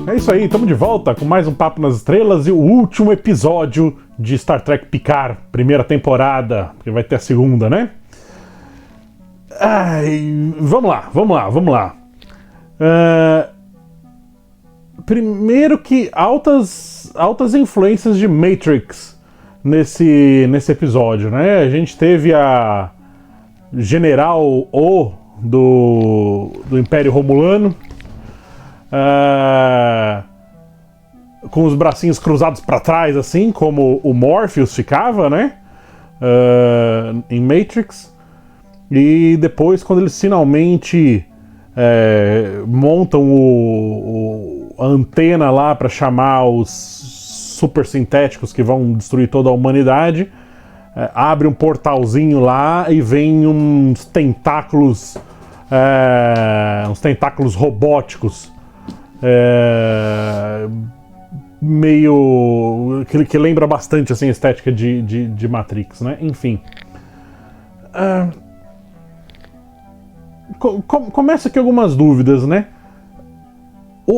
É isso aí, estamos de volta com mais um Papo nas Estrelas e o último episódio de Star Trek Picard, primeira temporada, porque vai ter a segunda, né? Ai, vamos lá. Primeiro que altas influências de Matrix nesse episódio, né? A gente teve a General O do Império Romulano, com os bracinhos cruzados para trás, assim, como o Morpheus ficava, né? Em Matrix. E depois, quando eles finalmente montam a antena lá para chamar os super sintéticos que vão destruir toda a humanidade, abre um portalzinho lá e vem uns tentáculos robóticos, meio que lembra bastante assim a estética de Matrix, né? Enfim. Começa aqui algumas dúvidas, né?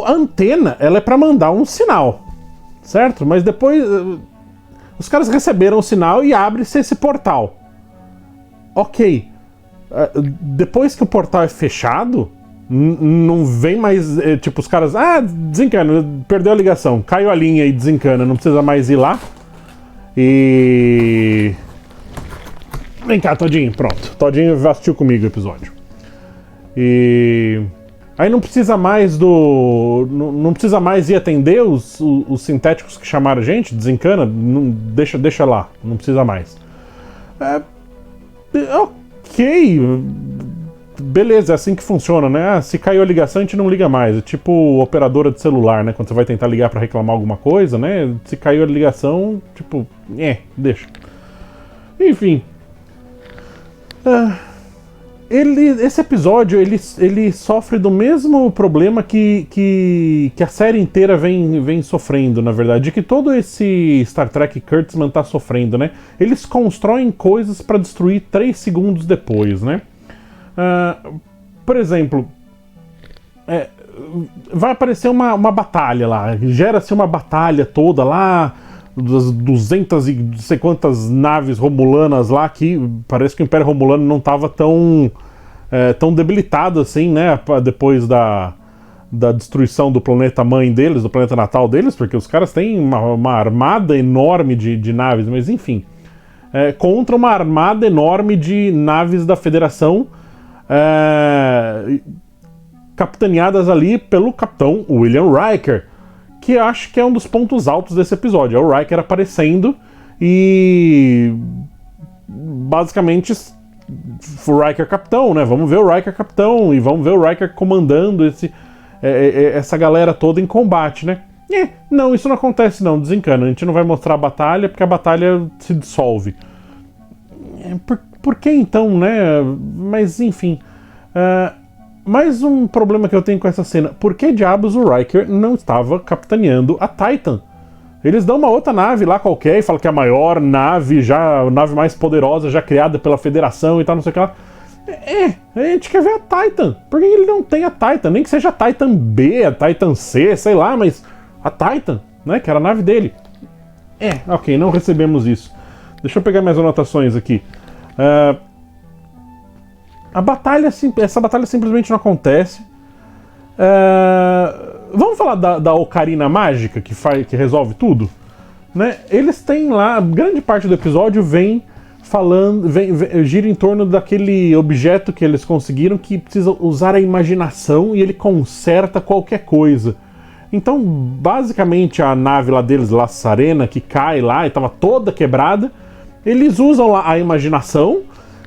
A antena, ela é para mandar um sinal, certo? Mas depois os caras receberam o sinal e abre-se esse portal. Ok. Depois que o portal é fechado, não vem mais, tipo, os caras, desencana, perdeu a ligação, caiu a linha e desencana, não precisa mais ir lá. E... Vem cá, Todinho, pronto. Todinho assistiu comigo o episódio. E... Aí não precisa mais não precisa mais ir atender os sintéticos que chamaram a gente, desencana, deixa lá, não precisa mais. Ok, beleza, é assim que funciona, né? Se caiu a ligação, a gente não liga mais. É tipo operadora de celular, né? Quando você vai tentar ligar pra reclamar alguma coisa, né? Se caiu a ligação, tipo, deixa. Enfim. Esse episódio, ele sofre do mesmo problema que a série inteira vem sofrendo, na verdade, que todo esse Star Trek Kurtzman tá sofrendo, né? Eles constroem coisas para destruir 3 segundos depois, né? Por exemplo, vai aparecer uma batalha lá, gera-se uma batalha toda lá, das 200 e não sei quantas naves romulanas lá, que parece que o Império Romulano não estava tão debilitado assim, né, depois da destruição do planeta mãe deles, do planeta natal deles, porque os caras têm uma armada enorme de naves, mas enfim, contra uma armada enorme de naves da Federação, capitaneadas ali pelo capitão William Riker, que acho que é um dos pontos altos desse episódio. É o Riker aparecendo e basicamente o Riker capitão, né? Vamos ver o Riker capitão e vamos ver o Riker comandando essa galera toda em combate, né? Não, isso não acontece não, desencana. A gente não vai mostrar a batalha porque a batalha se dissolve. Por que então, né? Mas enfim... Mais um problema que eu tenho com essa cena. Por que diabos o Riker não estava capitaneando a Titan? Eles dão uma outra nave lá qualquer e falam que é a maior nave, a nave mais poderosa já criada pela Federação e tal, não sei o que lá. A gente quer ver a Titan. Por que ele não tem a Titan? Nem que seja a Titan B, a Titan C, sei lá, mas a Titan, né, que era a nave dele. Ok, não recebemos isso. Deixa eu pegar minhas anotações aqui. Essa batalha simplesmente não acontece. Vamos falar da Ocarina Mágica, que resolve tudo? Né? Eles têm lá, grande parte do episódio gira em torno daquele objeto que eles conseguiram que precisa usar a imaginação e ele conserta qualquer coisa. Então, basicamente, a nave lá deles, La Sarena, que cai lá e estava toda quebrada, eles usam lá a imaginação.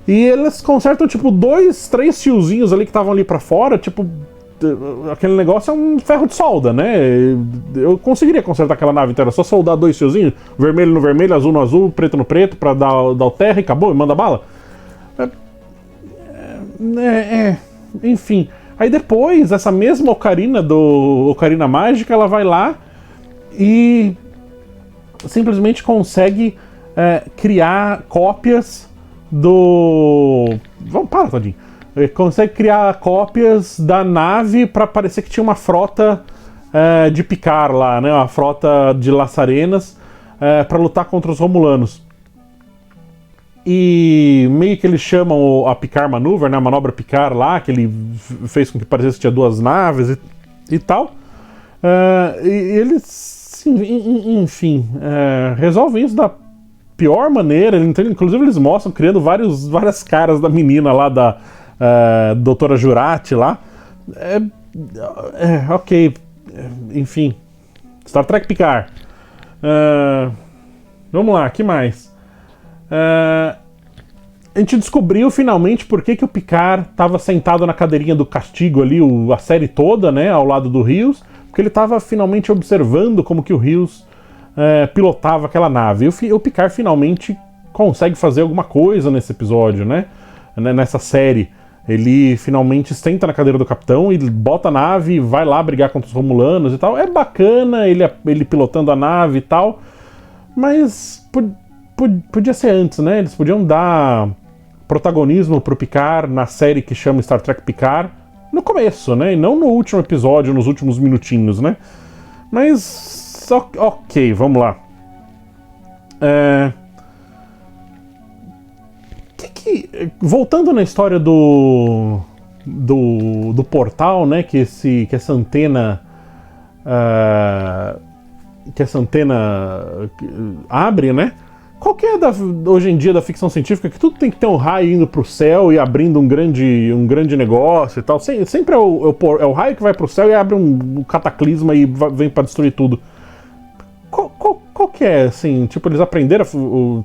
E eles consertam, tipo, 2, 3 fiozinhos ali que estavam ali pra fora, tipo... Aquele negócio é um ferro de solda, né? Eu conseguiria consertar aquela nave inteira, só soldar 2 fiozinhos, vermelho no vermelho, azul no azul, preto no preto, pra dar o terra e acabou, e manda bala. Enfim. Aí depois, essa mesma Ocarina Mágica, ela vai lá e simplesmente consegue criar cópias Vamos, para, Todinho. Ele consegue criar cópias da nave para parecer que tinha uma frota de Picard lá, né? A frota de Lassarenas para lutar contra os Romulanos. E meio que eles chamam a Picard Maneuver, né? A manobra Picard lá, que ele fez com que parecesse que tinha 2 naves e tal. E eles, enfim, resolvem isso da pior maneira. Inclusive eles mostram criando várias caras da menina lá, da doutora Jurati lá. Ok, enfim. Star Trek Picard. Vamos lá, que mais? A gente descobriu finalmente por que o Picard estava sentado na cadeirinha do castigo ali, a série toda, né, ao lado do Rios, porque ele estava finalmente observando como que o Rios pilotava aquela nave. E o Picard finalmente consegue fazer alguma coisa nesse episódio, né, nessa série. Ele finalmente senta na cadeira do capitão e bota a nave e vai lá brigar contra os Romulanos e tal. É bacana ele pilotando a nave e tal, mas podia ser antes, né? Eles podiam dar protagonismo pro Picard na série que chama Star Trek Picard no começo, né? E não no último episódio, nos últimos minutinhos, né? Mas, ok, vamos lá. Voltando na história do portal, né? Que essa antena abre, né? Qual que é hoje em dia da ficção científica que tudo tem que ter um raio indo pro céu e abrindo um grande negócio e tal? Sempre é o raio que vai pro céu e abre um cataclisma e vem pra destruir tudo. Qual que é, assim, tipo, eles aprenderam,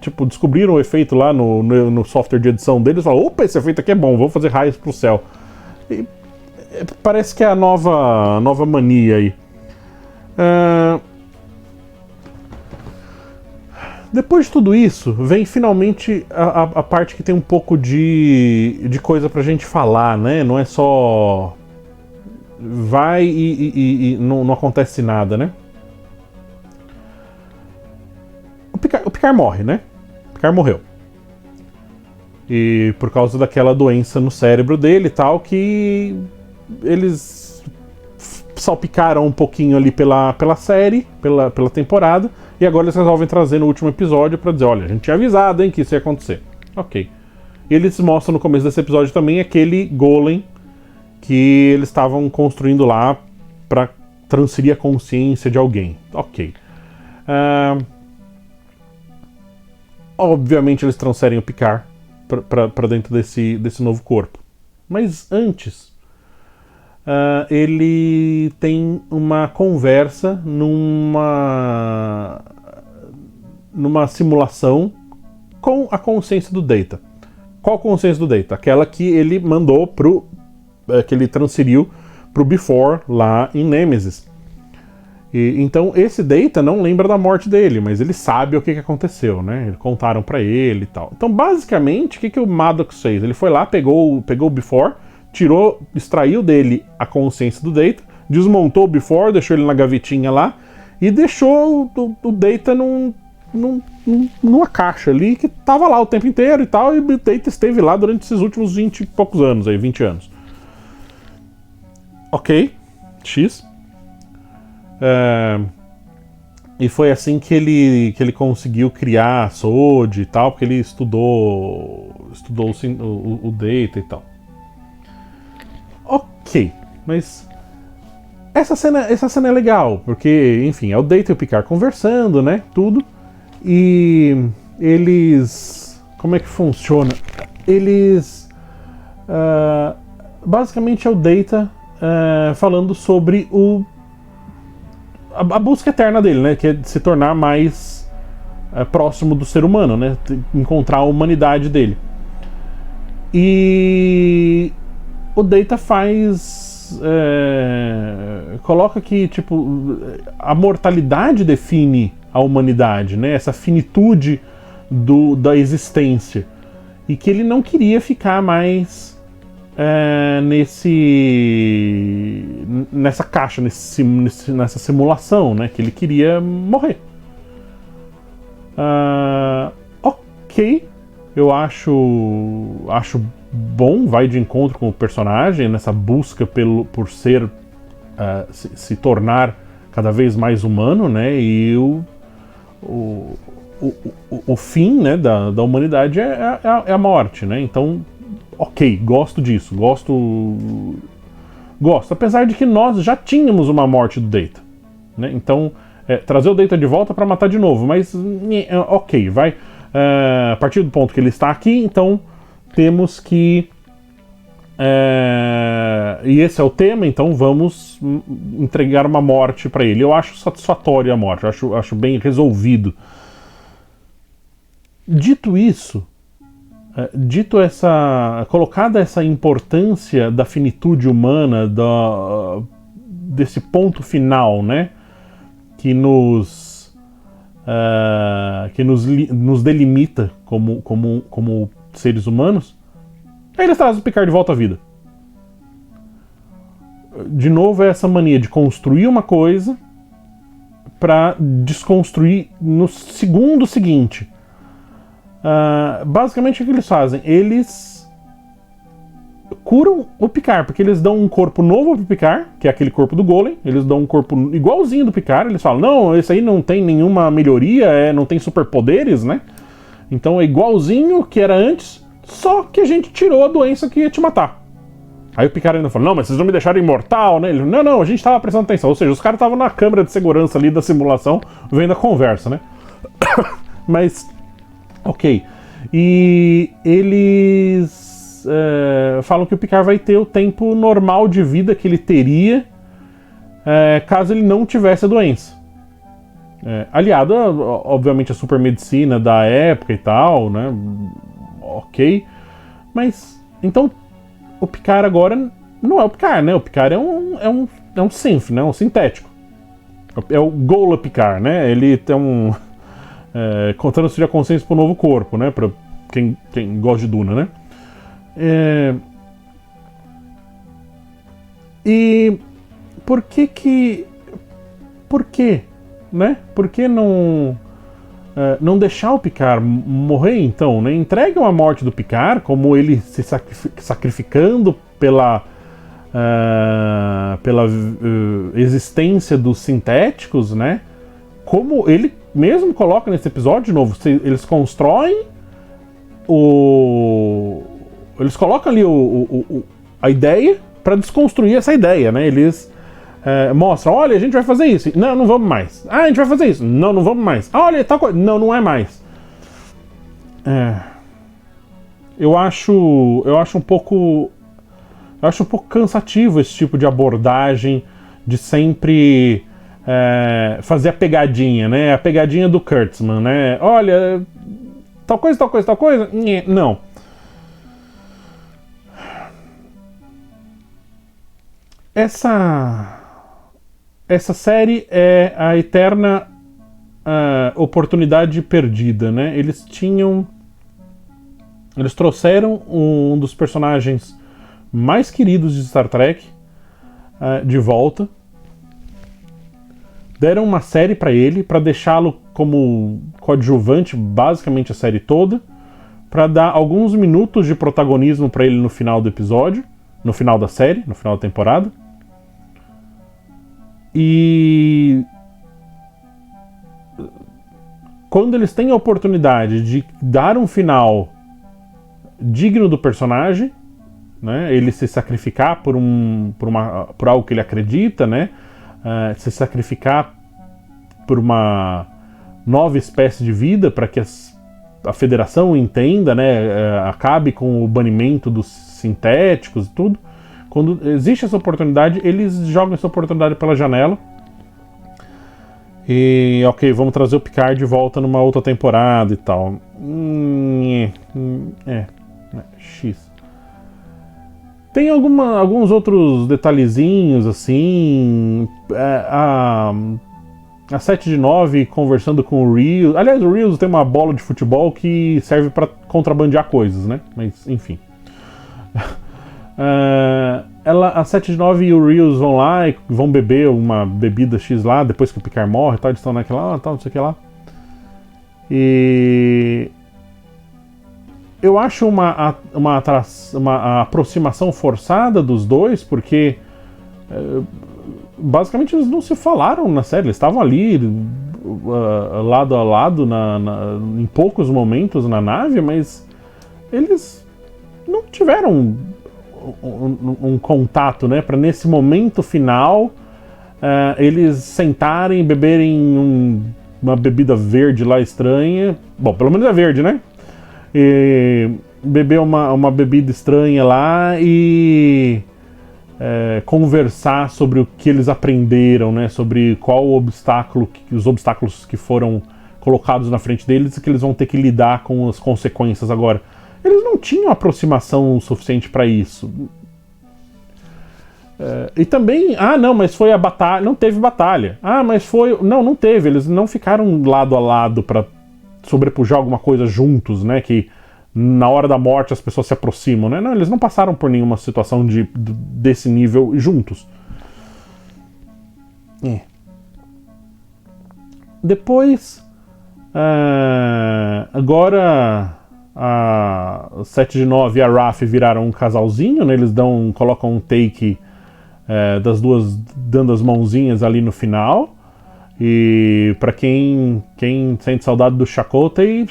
tipo, descobriram o efeito lá no software de edição deles e falaram, opa, esse efeito aqui é bom, vamos fazer raios pro céu. E parece que é a nova mania aí. Depois de tudo isso, vem finalmente a parte que tem um pouco de coisa pra gente falar, né? Não é só vai e não acontece nada, né? O Picard morre, né? O Picard morreu. E por causa daquela doença no cérebro dele e tal, que eles salpicaram um pouquinho ali pela série, pela temporada, e agora eles resolvem trazer no último episódio pra dizer, olha, a gente tinha avisado, hein, que isso ia acontecer. Ok. E eles mostram no começo desse episódio também aquele golem que eles estavam construindo lá pra transferir a consciência de alguém. Ok. Obviamente eles transferem o Picard pra dentro desse novo corpo. Mas antes, ele tem uma conversa numa simulação com a consciência do Data. Qual consciência do Data? Aquela que ele mandou que ele transferiu pro Before lá em Nemesis. Então esse Data não lembra da morte dele, mas ele sabe o que aconteceu, né? Contaram pra ele e tal. Então basicamente, o que o Maddox fez? Ele foi lá, pegou o Before, extraiu dele a consciência do Data, desmontou o Before, deixou ele na gavetinha lá e deixou o Data numa caixa ali que tava lá o tempo inteiro e tal, e o Data esteve lá durante esses últimos 20 e poucos anos, 20 anos. Ok, X. E foi assim que ele conseguiu criar a SOD e tal, porque ele estudou o Data e tal. Ok, mas essa cena é legal, porque, enfim, é o Data e o Picard conversando, né, tudo, e eles... Como é que funciona? Eles... basicamente é o Data falando sobre a busca eterna dele, né, que é de se tornar mais próximo do ser humano, né, encontrar a humanidade dele. E o Data coloca que, tipo, a mortalidade define a humanidade, né, essa finitude da existência, e que ele não queria ficar mais nessa caixa, nessa simulação, né? Que ele queria morrer. Ok, eu acho bom, vai de encontro com o personagem nessa busca por ser se tornar cada vez mais humano, né? E o fim, né, da humanidade é a morte, né? Então, ok, gosto disso, gosto, apesar de que nós já tínhamos uma morte do Data, né? Então, trazer o Data de volta para matar de novo, mas ok, vai. A partir do ponto que ele está aqui, então temos que... e esse é o tema, então vamos entregar uma morte para ele. Eu acho satisfatório a morte, eu acho bem resolvido. Dito isso, colocada essa importância da finitude humana, desse ponto final, né, que nos delimita como seres humanos, aí eles trazem o Picard de volta à vida. De novo, é essa mania de construir uma coisa para desconstruir no segundo seguinte. Basicamente, o que eles fazem? Eles curam o Picard, porque eles dão um corpo novo pro Picard, que é aquele corpo do Golem. Eles dão um corpo igualzinho do Picard. Eles falam, não, esse aí não tem nenhuma melhoria, não tem superpoderes, né? Então é igualzinho que era antes, só que a gente tirou a doença que ia te matar. Aí o Picard ainda falou, não, mas vocês não me deixaram imortal, né? Ele, não, a gente tava prestando atenção. Ou seja, os caras estavam na câmera de segurança ali da simulação, vendo a conversa, né? Mas, ok. E eles falam que o Picard vai ter o tempo normal de vida que ele teria caso ele não tivesse a doença. Aliado, obviamente, à supermedicina da época e tal, né? Ok. Mas, então, o Picard agora não é o Picard, né? O Picard é um synth, né? Um sintético. É o Gola Picard, né? Ele tem transferir a consciência para o novo corpo, né? Para quem gosta de Duna, né? E por que, né? Por que não deixar o Picard morrer, então, né? Entregam a morte do Picard, como ele se sacrificando pela existência dos sintéticos, né? Como ele mesmo coloca nesse episódio, de novo, eles constroem eles colocam ali a ideia para desconstruir essa ideia, né? Eles mostram, olha, a gente vai fazer isso. Não vamos mais. Ah, a gente vai fazer isso. Não vamos mais. Ah, olha, tal coisa. Não é mais. Eu acho um pouco cansativo esse tipo de abordagem de sempre fazer a pegadinha, né? A pegadinha do Kurtzman, né? Olha, tal coisa. Não. Essa série é a eterna oportunidade perdida, né? Eles trouxeram um dos personagens mais queridos de Star Trek de volta. Deram uma série para ele, para deixá-lo como coadjuvante basicamente a série toda, para dar alguns minutos de protagonismo para ele no final do episódio, no final da série, no final da temporada. E quando eles têm a oportunidade de dar um final digno do personagem, né, ele se sacrificar por algo que ele acredita, né, se sacrificar por uma nova espécie de vida para que a Federação entenda, né, acabe com o banimento dos sintéticos e tudo. Quando existe essa oportunidade, eles jogam essa oportunidade pela janela. E ok, vamos trazer o Picard de volta numa outra temporada e tal. X. Tem alguns outros detalhezinhos, assim. A 7 de 9 conversando com o Rios. Aliás, o Rios tem uma bola de futebol que serve para contrabandear coisas, né? Mas, enfim. A 7 de 9 e o Rios vão lá e vão beber uma bebida X lá, depois que o Picard morre, tal, eles estão naquela, tal, não sei o que lá. E eu acho uma aproximação forçada dos dois, porque basicamente eles não se falaram na série, eles estavam ali lado a lado em poucos momentos na nave, mas eles não tiveram um contato, né, para nesse momento final eles sentarem e beberem uma bebida verde lá estranha, bom, pelo menos é verde, né, e beber uma bebida estranha lá e conversar sobre o que eles aprenderam, né, sobre qual os obstáculos que foram colocados na frente deles e que eles vão ter que lidar com as consequências agora. Eles não tinham aproximação suficiente para isso. E também, não, mas foi a batalha, não teve batalha. Mas foi, não teve, eles não ficaram lado a lado para sobrepujar alguma coisa juntos, né, que na hora da morte as pessoas se aproximam, né? Não, eles não passaram por nenhuma situação desse nível juntos. Depois, agora a 7 de 9 e a Raph viraram um casalzinho, né? Eles colocam um take das duas dando as mãozinhas ali no final. E pra quem sente saudade do Chakotay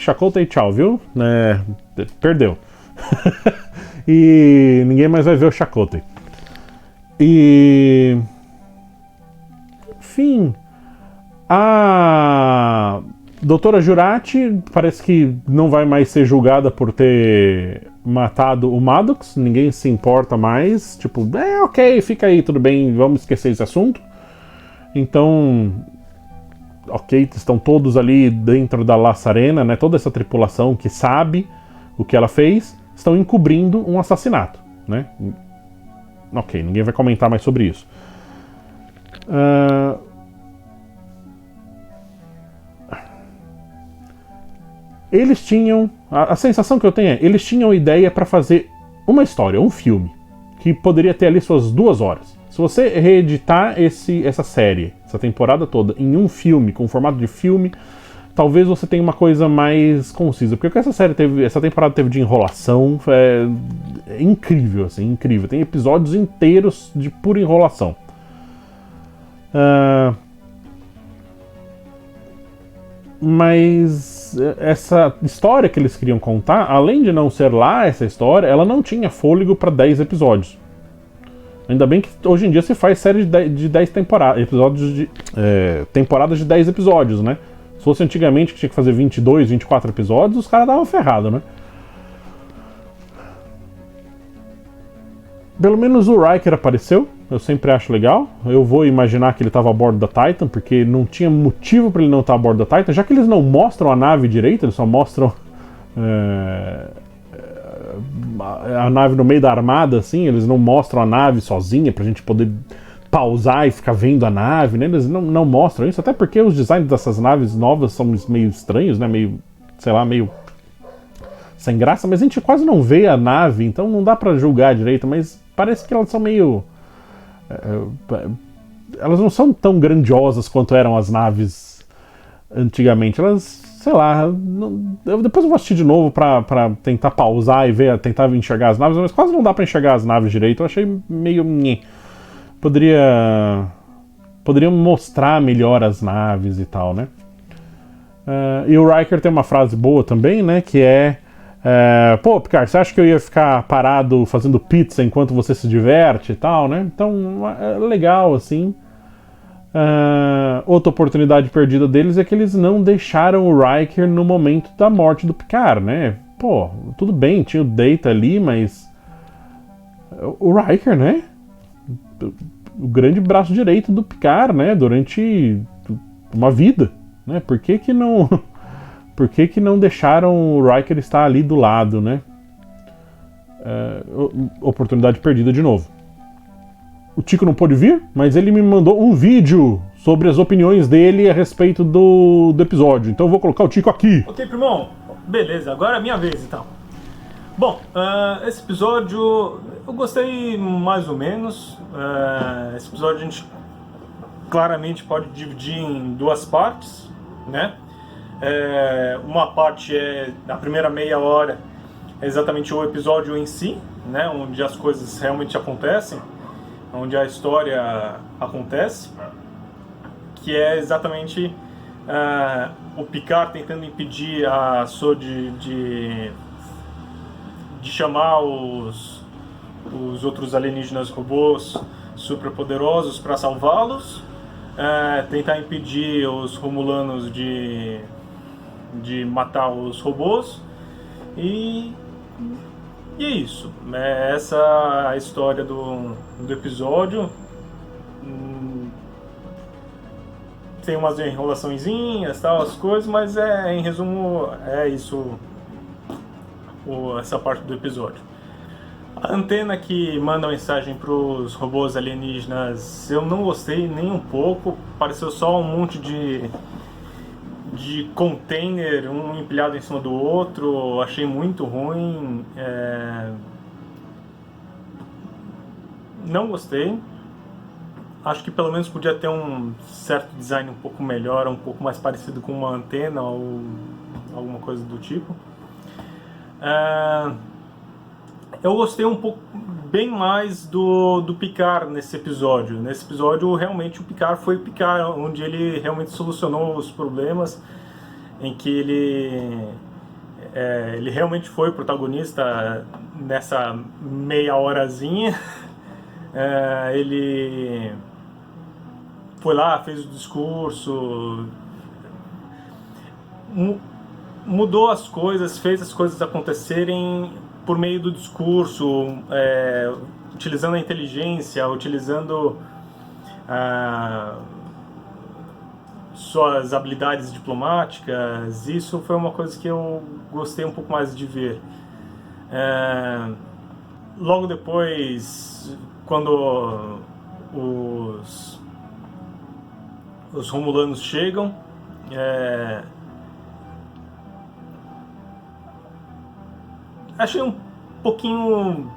tchau, viu? Perdeu. E ninguém mais vai ver o Chakotay. E... enfim... a doutora Jurati parece que não vai mais ser julgada por ter matado o Maddox. Ninguém se importa mais. Tipo, ok, fica aí, tudo bem, vamos esquecer esse assunto. Então... ok, estão todos ali dentro da La Sarena, né? Toda essa tripulação que sabe o que ela fez, estão encobrindo um assassinato, né? Ok, ninguém vai comentar mais sobre isso. Eles tinham... a sensação que eu tenho eles tinham ideia para fazer uma história, um filme, que poderia ter ali suas 2 horas. Se você reeditar essa série, essa temporada toda, em um filme, com formato de filme, talvez você tenha uma coisa mais concisa. Porque o que essa temporada teve de enrolação é incrível, assim, incrível. Tem episódios inteiros de pura enrolação. Mas essa história que eles queriam contar, além de não ser lá essa história, ela não tinha fôlego para 10 episódios. Ainda bem que hoje em dia se faz série de 10 temporadas, temporadas de 10 episódios, né? Se fosse antigamente que tinha que fazer 22, 24 episódios, os caras davam ferrado, né? Pelo menos o Riker apareceu, eu sempre acho legal. Eu vou imaginar que ele estava a bordo da Titan, porque não tinha motivo para ele não estar a bordo da Titan, já que eles não mostram a nave direito, eles só mostram a nave no meio da armada, assim, eles não mostram a nave sozinha pra gente poder pausar e ficar vendo a nave, né? Eles não mostram isso, até porque os designs dessas naves novas são meio estranhos, né? Meio, sei lá, meio sem graça, mas a gente quase não vê a nave, então não dá pra julgar direito, mas parece que elas são meio... elas não são tão grandiosas quanto eram as naves antigamente, elas... sei lá, depois eu vou assistir de novo pra tentar pausar e tentar enxergar as naves, mas quase não dá pra enxergar as naves direito, eu achei meio... Poderiam mostrar melhor as naves e tal, né? E o Riker tem uma frase boa também, né, que é... pô, Picard, você acha que eu ia ficar parado fazendo pizza enquanto você se diverte e tal, né? Então, é legal, assim... outra oportunidade perdida deles é que eles não deixaram o Riker no momento da morte do Picard, né? Pô, tudo bem, tinha o Data ali, mas... o Riker, né? O grande braço direito do Picard, né? Durante uma vida, né? Por que não deixaram o Riker estar ali do lado, né? Oportunidade perdida de novo. O Tico não pôde vir, mas ele me mandou um vídeo sobre as opiniões dele a respeito do episódio. Então eu vou colocar o Tico aqui. Ok, primão. Beleza, agora é a minha vez, então. Bom, esse episódio eu gostei mais ou menos. Esse episódio a gente claramente pode dividir em 2 partes, né? Uma parte a primeira meia hora é exatamente o episódio em si, né? Onde as coisas realmente acontecem. onde a história acontece, que é exatamente o Picard tentando impedir a SWORD de chamar os outros alienígenas robôs superpoderosos para salvá-los, tentar impedir os Romulanos de matar os robôs, e é isso. Essa é a história do episódio. Tem umas enrolaçõezinhas, tal, as coisas, mas em resumo é isso, essa parte do episódio. A antena que manda mensagem para os robôs alienígenas, eu não gostei nem um pouco. Pareceu só um monte de container, um empilhado em cima do outro. Achei muito ruim. Não gostei. Acho que pelo menos podia ter um certo design um pouco melhor, um pouco mais parecido com uma antena ou alguma coisa do tipo. Eu gostei um pouco, bem mais do Picard nesse episódio. Nesse episódio, realmente, o Picard foi o Picard, onde ele realmente solucionou os problemas, em que ele realmente foi o protagonista nessa meia horazinha. Ele foi lá, fez o discurso, mudou as coisas, fez as coisas acontecerem por meio do discurso, utilizando a inteligência, utilizando suas habilidades diplomáticas. Isso foi uma coisa que eu gostei um pouco mais de ver. Logo depois, quando os Romulanos chegam, achei um pouquinho...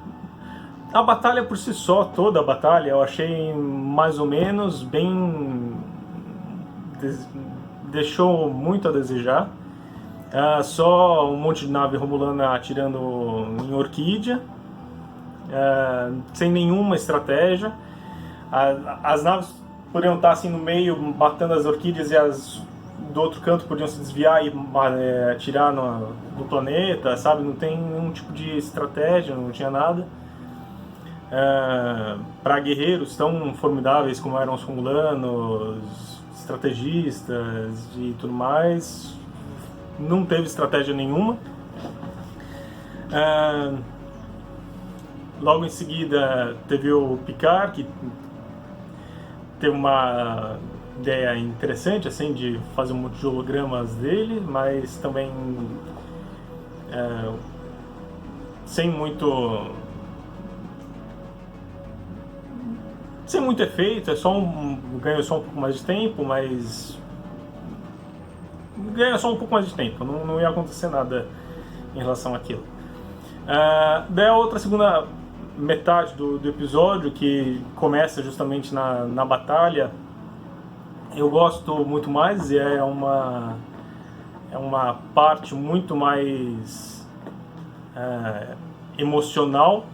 A batalha por si só, toda a batalha, eu achei mais ou menos, bem... deixou muito a desejar. Só um monte de nave romulana atirando em Orquídea, sem nenhuma estratégia. As naves poderiam estar assim no meio, batendo as orquídeas, e as do outro canto podiam se desviar e atirar no planeta, sabe? Não tem nenhum tipo de estratégia, não tinha nada. Para guerreiros tão formidáveis como eram os Romulanos, estrategistas e tudo mais, não teve estratégia nenhuma. Logo em seguida teve o Picard, que teve uma ideia interessante assim de fazer um monte de hologramas dele, mas também sem muito efeito. Ganhou só um pouco mais de tempo, mas ganha só um pouco mais de tempo, não ia acontecer nada em relação àquilo. Daí a outra segunda metade do episódio, que começa justamente na batalha, eu gosto muito mais, e é uma parte muito mais emocional.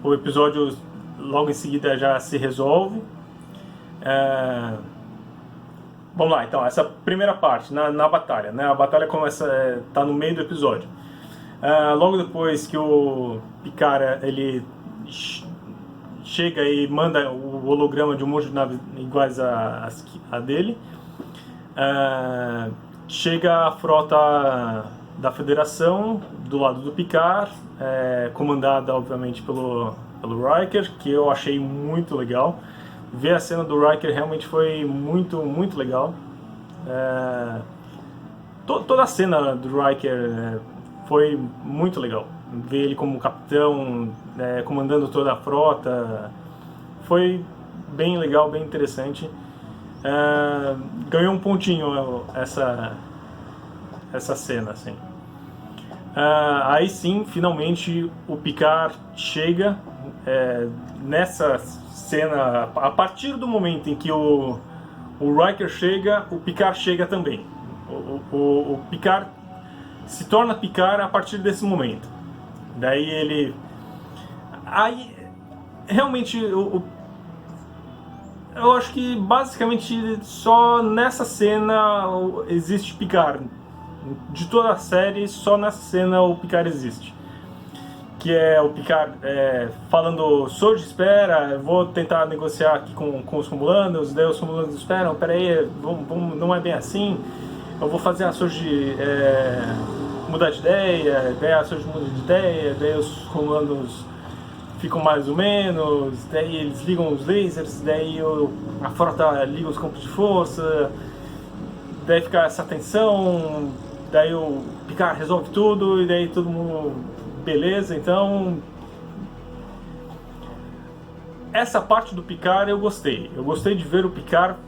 O episódio logo em seguida já se resolve. Vamos lá, então, essa primeira parte, na batalha, né? A batalha começa, tá no meio do episódio. Logo depois que o Picard ele chega e manda o holograma de um monte de naves iguais a dele, chega a frota da Federação do lado do Picard, comandada obviamente pelo Riker, que eu achei muito legal. Ver a cena do Riker realmente foi muito, muito legal. Toda a cena do Riker foi muito legal. Ver ele como capitão, comandando toda a frota, foi bem legal, bem interessante. Ganhou um pontinho essa cena, assim. Aí sim, finalmente o Picard chega. Nessa cena, a partir do momento em que o Riker chega, o Picard chega também. O Picard se torna Picard a partir desse momento. Daí ele... realmente eu acho que basicamente só nessa cena existe Picard. De toda a série, só nessa cena o Picard existe. Que é o Picard falando: Soji, espera, eu vou tentar negociar aqui com os Romulanos. Daí os Romulanos esperam: peraí, não é bem assim, eu vou fazer a Soji mudar de ideia. Daí a Soji muda de ideia, daí os Romulanos ficam mais ou menos, daí eles ligam os lasers, daí a frota liga os campos de força, daí fica essa tensão, daí o Picard resolve tudo, e daí todo mundo, beleza. Então essa parte do Picard eu gostei de ver o Picard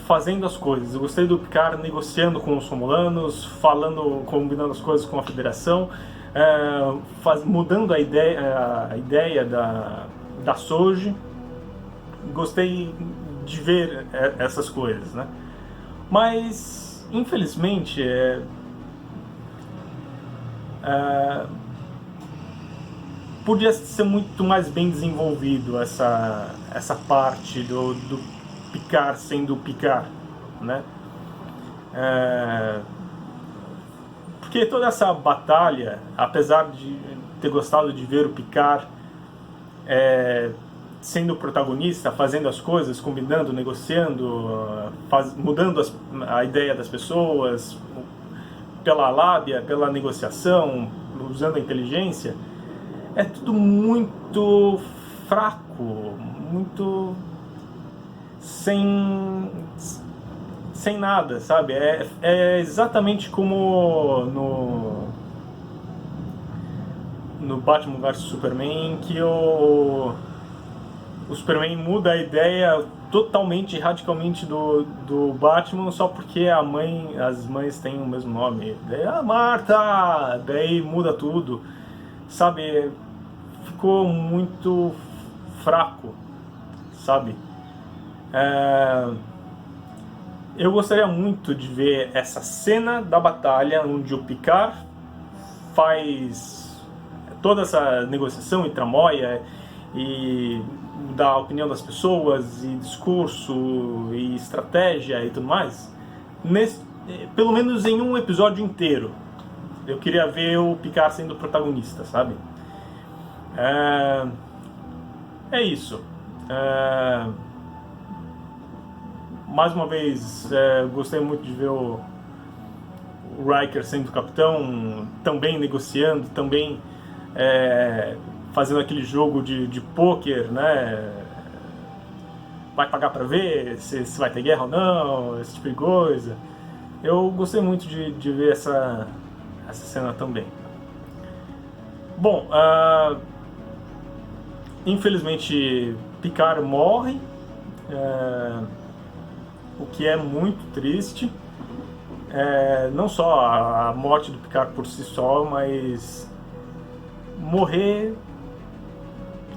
fazendo as coisas, eu gostei do Picard negociando com os Romulanos, combinando as coisas com a Federação, mudando a ideia da Soji. Gostei de ver essas coisas, né? Mas infelizmente podia ser muito mais bem desenvolvido essa parte do Picard sendo Picard, né? Porque toda essa batalha, apesar de ter gostado de ver o Picard sendo o protagonista, fazendo as coisas, combinando, negociando, mudando a ideia das pessoas pela lábia, pela negociação, usando a inteligência, é tudo muito fraco, muito sem nada, sabe? É exatamente como no Batman vs Superman, que o Superman muda a ideia totalmente, radicalmente do Batman só porque as mães têm o mesmo nome. Daí, Marta! Daí muda tudo, sabe? Ficou muito fraco, sabe? Eu gostaria muito de ver essa cena da batalha onde o Picard faz toda essa negociação e tramóia e da a opinião das pessoas, e discurso, e estratégia e tudo mais, pelo menos em um episódio inteiro. Eu queria ver o Picard sendo o protagonista, sabe? É isso. Mais uma vez, gostei muito de ver o Riker sendo capitão, também negociando, também fazendo aquele jogo de pôquer, né? Vai pagar pra ver se vai ter guerra ou não, esse tipo de coisa. Eu gostei muito de ver essa cena também. Bom, infelizmente Picard morre, o que é muito triste. Não só a morte do Picard por si só, mas morrer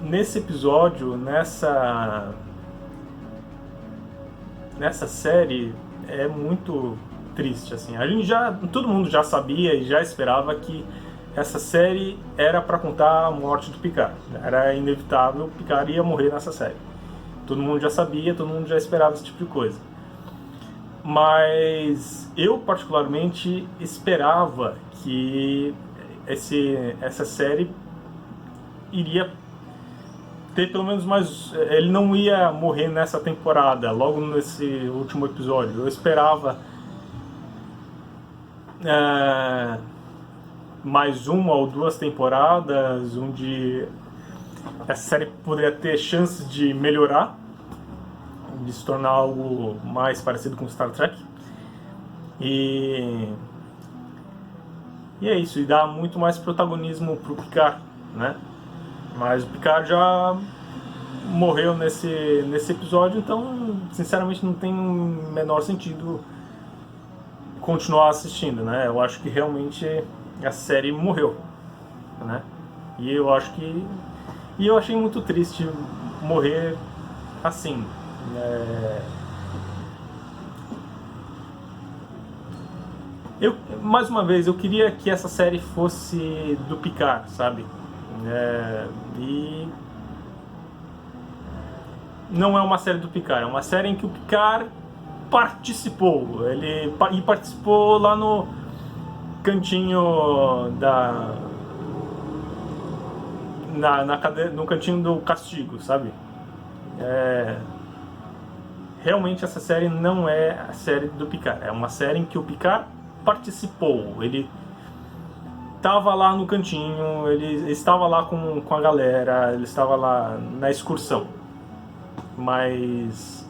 nesse episódio, nessa série, é muito triste, assim. Todo mundo já sabia e já esperava que essa série era para contar a morte do Picard. Era inevitável, o Picard ia morrer nessa série. Todo mundo já sabia, todo mundo já esperava esse tipo de coisa. Mas eu particularmente esperava que essa série iria ter pelo menos mais... Ele não ia morrer nessa temporada, logo nesse último episódio. Eu esperava mais uma ou duas temporadas onde essa série poderia ter chances de melhorar, de se tornar algo mais parecido com Star Trek. E é isso, e dá muito mais protagonismo pro Picard, né? Mas o Picard já morreu nesse episódio, então sinceramente não tem o menor sentido continuar assistindo, né? Eu acho que realmente a série morreu, né? E eu achei muito triste morrer assim. Mais uma vez, eu queria que essa série fosse do Picard, sabe? E não é uma série do Picard, é uma série em que o Picard participou. Ele participou lá no cantinho no cantinho do castigo, sabe? Realmente essa série não é a série do Picard, é uma série em que o Picard participou. Ele estava lá no cantinho, ele estava lá com a galera, ele estava lá na excursão, mas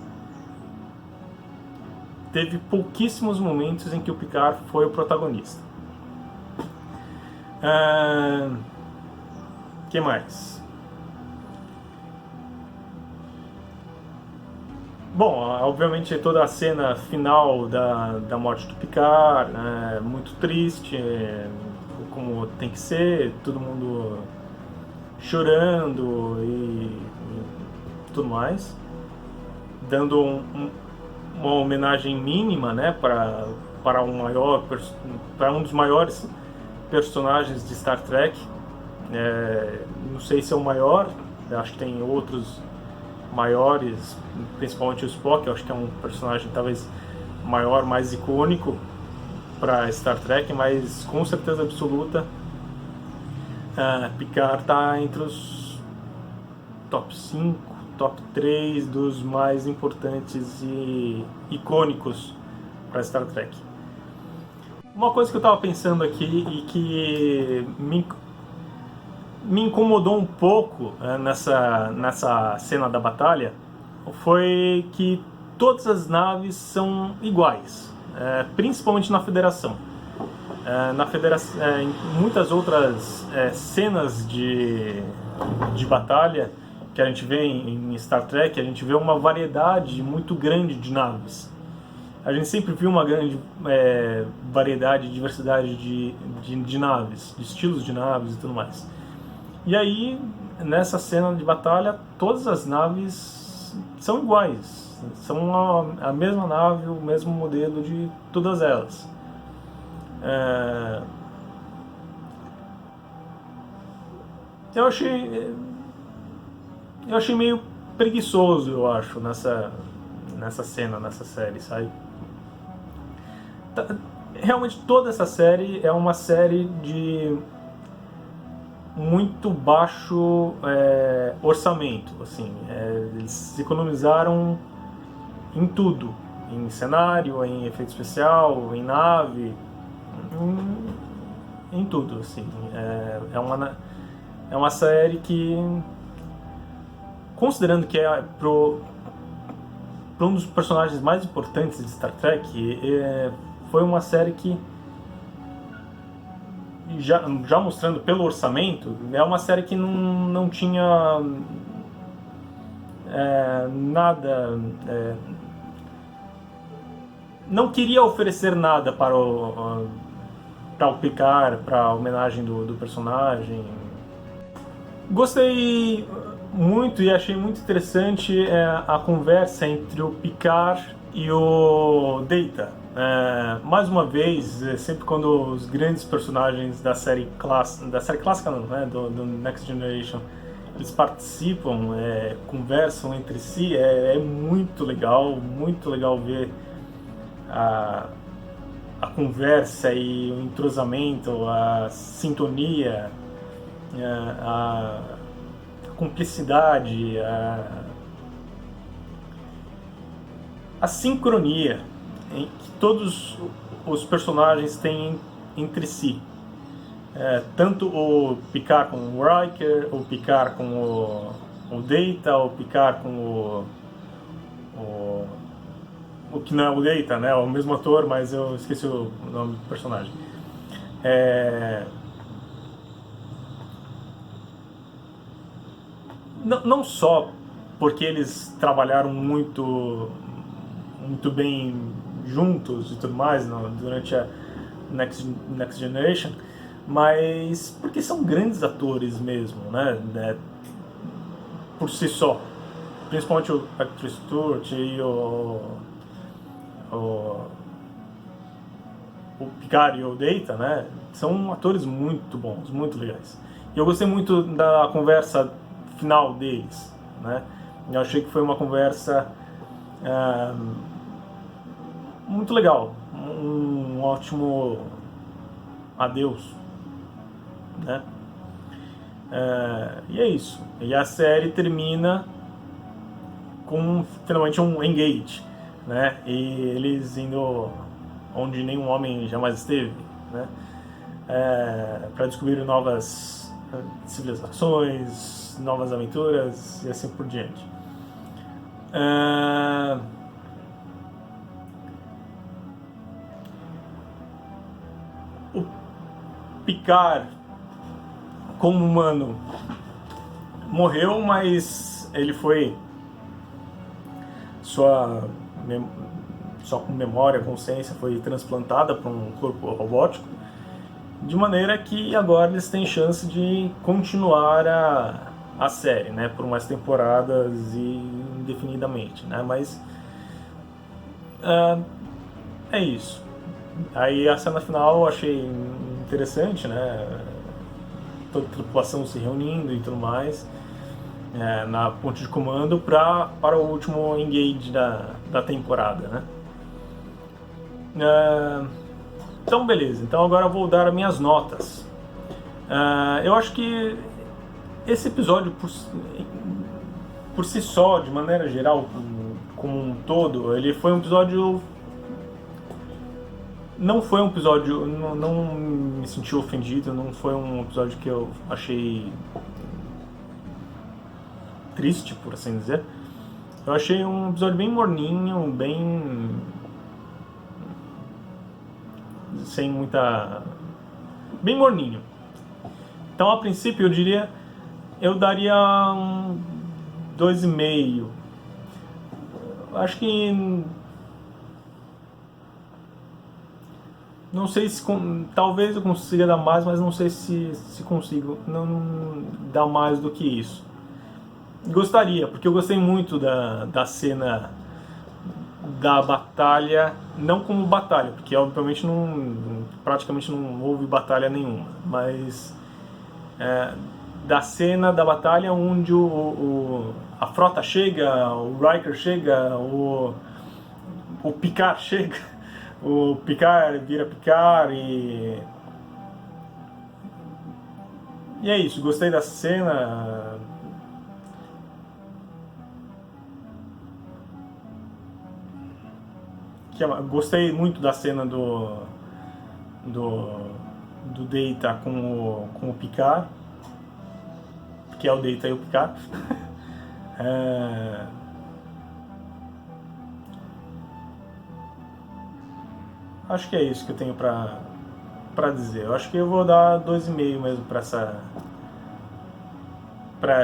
teve pouquíssimos momentos em que o Picard foi o protagonista. Que mais? Bom, obviamente toda a cena final da morte do Picard, muito triste, como tem que ser, todo mundo chorando e tudo mais, dando uma homenagem mínima, né, para um dos maiores personagens de Star Trek. Não sei se é o maior, acho que tem outros maiores, principalmente o Spock. Eu acho que é um personagem talvez maior, mais icônico para Star Trek, mas com certeza absoluta Picard está entre os top 5, top 3 dos mais importantes e icônicos para Star Trek. Uma coisa que eu estava pensando aqui e que me incomodou um pouco nessa cena da batalha foi que todas as naves são iguais, principalmente na Federação. Em muitas outras cenas de batalha que a gente vê em Star Trek, a gente vê uma variedade muito grande de naves. A gente sempre viu uma grande variedade, diversidade de naves, de estilos de naves e tudo mais. E aí, nessa cena de batalha, todas as naves são iguais. São a mesma nave, o mesmo modelo de todas elas. Eu achei meio preguiçoso, eu acho, nessa cena, nessa série, sabe? Realmente toda essa série é uma série de muito baixo orçamento, assim, eles economizaram em tudo, em cenário, em efeito especial, em nave, em tudo, assim. É uma série que, considerando que é para um dos personagens mais importantes de Star Trek, foi uma série que, já mostrando pelo orçamento, é uma série que não tinha nada, não queria oferecer nada para o Picard, para a homenagem do personagem. Gostei muito e achei muito interessante a conversa entre o Picard e o Data. Mais uma vez, sempre quando os grandes personagens da série clássica não, né, do Next Generation, eles participam, conversam entre si, é muito legal ver a conversa e o entrosamento, a sintonia, a cumplicidade, a sincronia que todos os personagens têm entre si. Tanto o Picard com o Riker, o Picard com o Data, o Picard com o que não é o Data, né? É o mesmo ator, mas eu esqueci o nome do personagem. Não só porque eles trabalharam muito bem juntos e tudo mais durante a Next Generation, mas porque são grandes atores mesmo, né? Por si só, principalmente o Patrick Stewart e o Picard e o Data, né? São atores muito bons, muito legais. E eu gostei muito da conversa final deles, né? Eu achei que foi uma conversa muito legal, um ótimo adeus, né? E é isso. E a série termina com finalmente um engage, né? E eles indo onde nenhum homem jamais esteve, né? Para descobrir novas civilizações, novas aventuras e assim por diante. O Picard, como humano, morreu, mas ele foi sua memória, consciência foi transplantada para um corpo robótico, de maneira que agora eles têm chance de continuar a série, né, por mais temporadas e indefinidamente, né, mas é isso. Aí a cena final eu achei interessante, né, toda a tripulação se reunindo e tudo mais, na ponte de comando para o último engage da temporada, né. Então beleza, então agora eu vou dar as minhas notas. Eu acho que esse episódio por si só, de maneira geral, como um todo, ele foi um episódio... Não foi um episódio... Não me senti ofendido, não foi um episódio que eu achei triste, por assim dizer. Eu achei um episódio bem morninho, bem... sem muita... bem morninho. Então, a princípio, eu diria... eu daria um 2,5. Acho que... não sei se... talvez eu consiga dar mais, mas não sei se consigo não dar mais do que isso. Gostaria, porque eu gostei muito da cena da batalha, não como batalha, porque obviamente praticamente não houve batalha nenhuma, mas da cena da batalha onde a frota chega, o Riker chega, o Picard chega, o Picard vira Picard e é isso, gostei da cena. Gostei muito da cena do Data com o Picard, que é o Data e o Picard. Acho que é isso que eu tenho pra dizer. Eu acho que eu vou dar 2,5 mesmo pra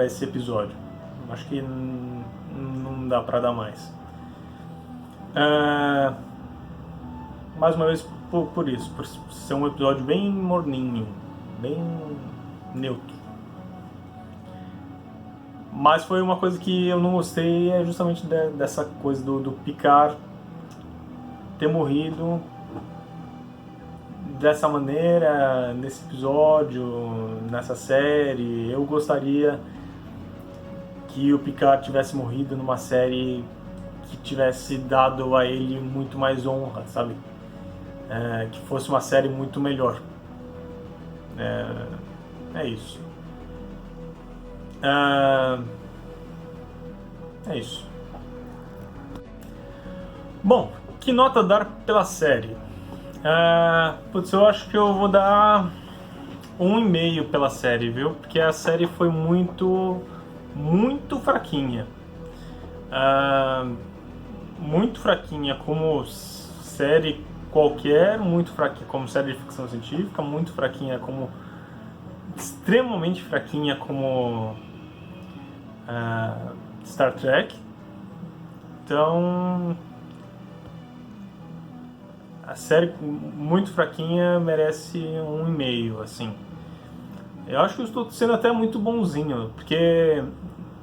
esse episódio. Acho que não dá pra dar mais. Mais uma vez por isso, por ser um episódio bem morninho, bem neutro. Mas foi uma coisa que eu não gostei, é justamente dessa coisa do Picard ter morrido dessa maneira, nesse episódio, nessa série. Eu gostaria que o Picard tivesse morrido numa série que tivesse dado a ele muito mais honra, sabe? Que fosse uma série muito melhor. É isso. É isso. Bom, que nota dar pela série? Eu acho que eu vou dar 1,5 pela série, viu? Porque a série foi muito fraquinha. Muito fraquinha como série qualquer, muito fraquinha como série de ficção científica, muito fraquinha como... extremamente fraquinha como Star Trek. Então, a série muito fraquinha merece 1,5, assim. Eu acho que eu estou sendo até muito bonzinho, porque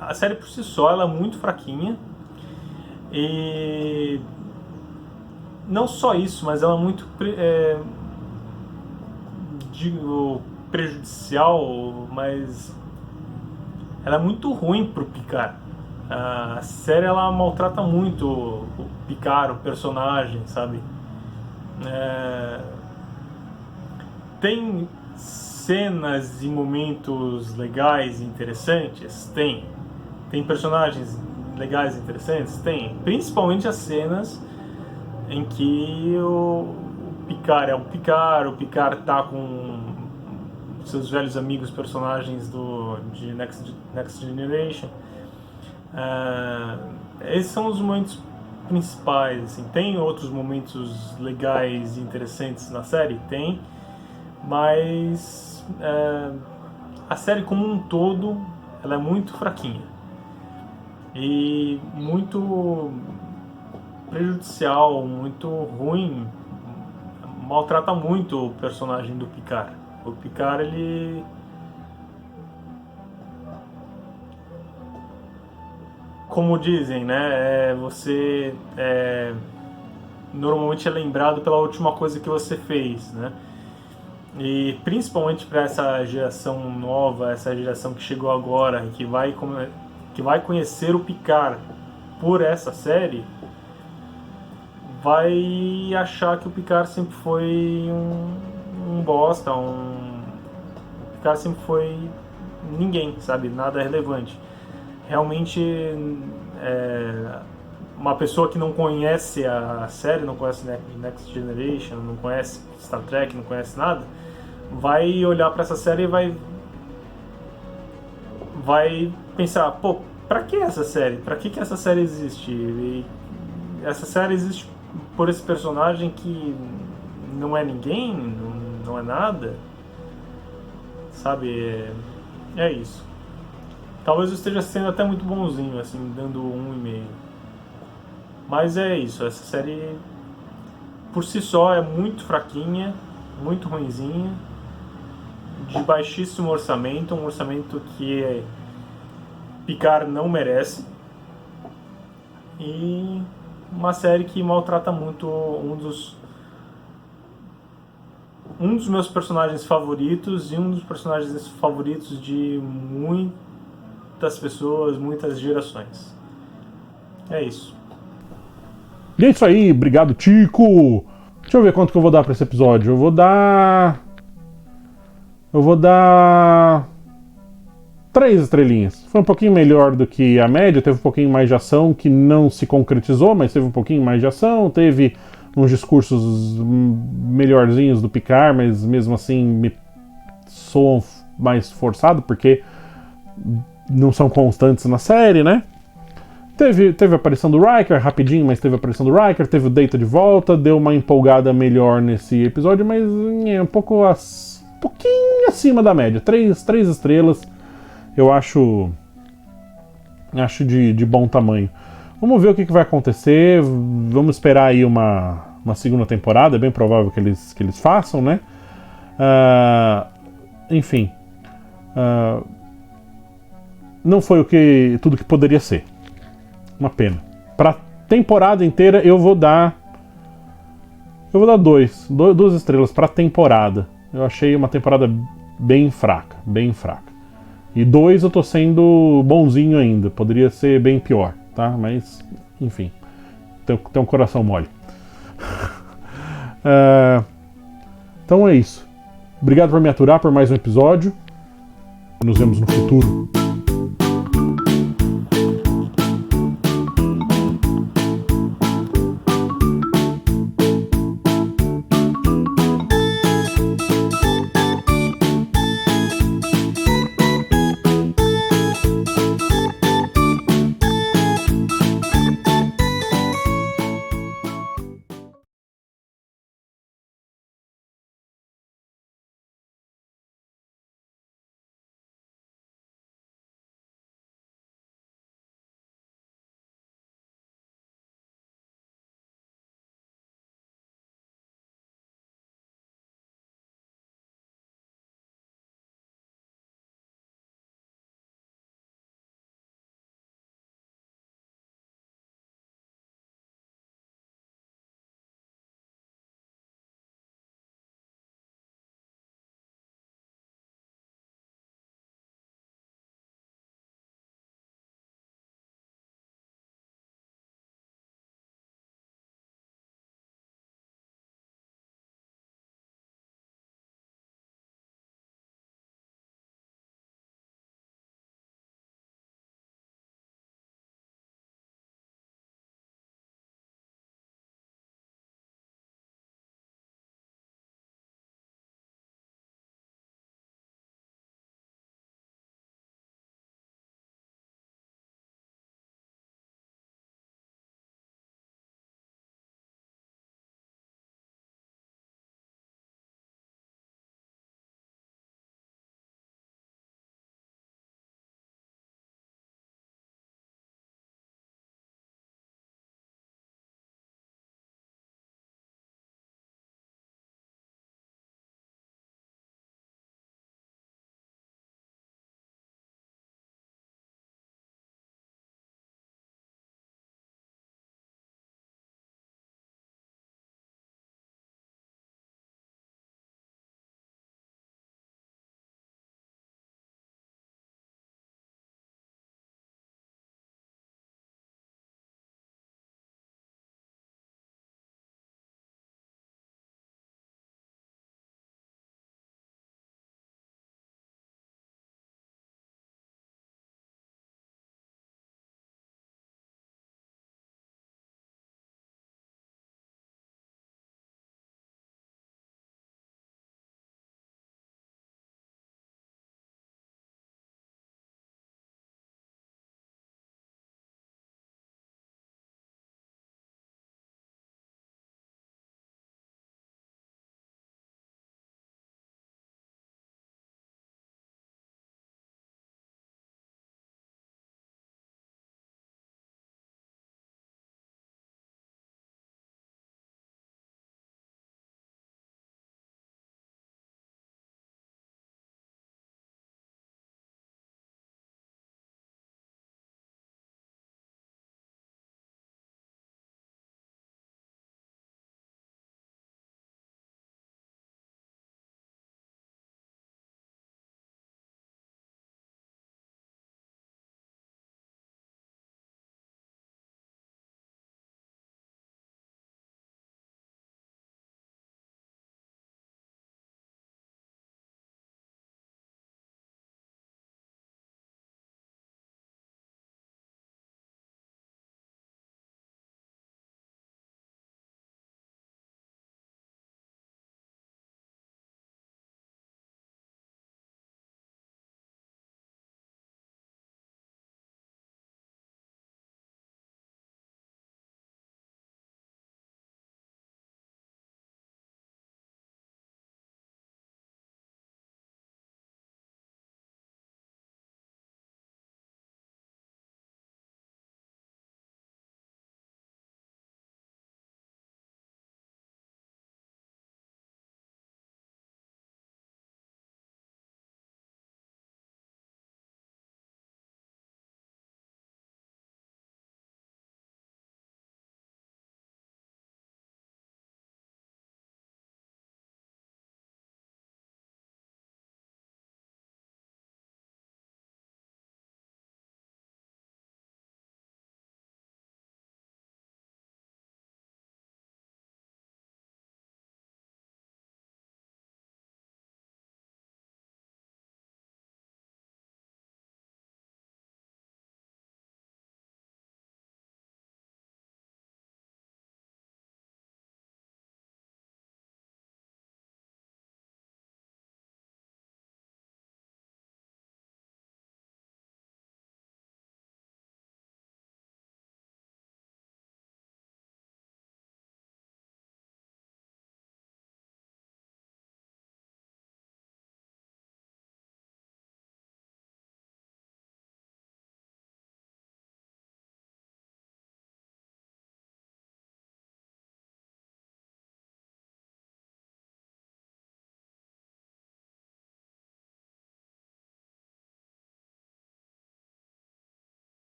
a série por si só ela é muito fraquinha. E não só isso, mas ela é muito prejudicial, mas ela é muito ruim pro Picard. A série ela maltrata muito o Picard, o personagem, sabe? Tem cenas e momentos legais e interessantes? Tem personagens legais e interessantes? Tem. Principalmente as cenas em que o Picard é o Picard tá com seus velhos amigos, personagens de Next Generation. Esses são os momentos principais. Assim. Tem outros momentos legais e interessantes na série? Tem. Mas a série como um todo ela é muito fraquinha e muito prejudicial, muito ruim, maltrata muito o personagem do Picard. O Picard, ele como dizem, né, você normalmente é lembrado pela última coisa que você fez, né? E principalmente para essa geração nova, essa geração que chegou agora, que vai conhecer o Picard por essa série, vai achar que o Picard sempre foi um bosta, o Picard sempre foi ninguém, sabe? Nada relevante. Realmente, uma pessoa que não conhece a série, não conhece Next Generation, não conhece Star Trek, não conhece nada, vai olhar para essa série e vai pensar, pô, pra que essa série? Pra que essa série existe? E essa série existe por esse personagem que não é ninguém, não é nada, sabe? É isso. Talvez eu esteja sendo até muito bonzinho, assim, dando 1,5. Mas é isso, essa série por si só é muito fraquinha, muito ruinzinha, de baixíssimo orçamento, um orçamento que Picard não merece, e uma série que maltrata muito um dos meus personagens favoritos e um dos personagens favoritos de muitas pessoas, muitas gerações. É isso. E é isso aí, obrigado, Tico! Deixa eu ver quanto que eu vou dar pra esse episódio. Eu vou dar 3 estrelinhas. Foi um pouquinho melhor do que a média, teve um pouquinho mais de ação que não se concretizou, mas teve um pouquinho mais de ação, teve uns discursos melhorzinhos do Picard, mas mesmo assim me soam mais forçado, porque não são constantes na série, né? Teve a aparição do Riker, rapidinho, mas teve a aparição do Riker, teve o Data de volta, deu uma empolgada melhor nesse episódio, mas é um pouquinho acima da média. 3 estrelas, eu acho de bom tamanho. Vamos ver o que vai acontecer, vamos esperar aí uma segunda temporada, é bem provável que eles façam, né? Enfim, não foi tudo que poderia ser. Uma pena. Pra temporada inteira eu vou dar 2 estrelas pra temporada. Eu achei uma temporada bem fraca. E 2 eu tô sendo bonzinho ainda. Poderia ser bem pior, tá? Mas, enfim. Tem um coração mole. Então é isso. Obrigado por me aturar por mais um episódio. Nos vemos no futuro.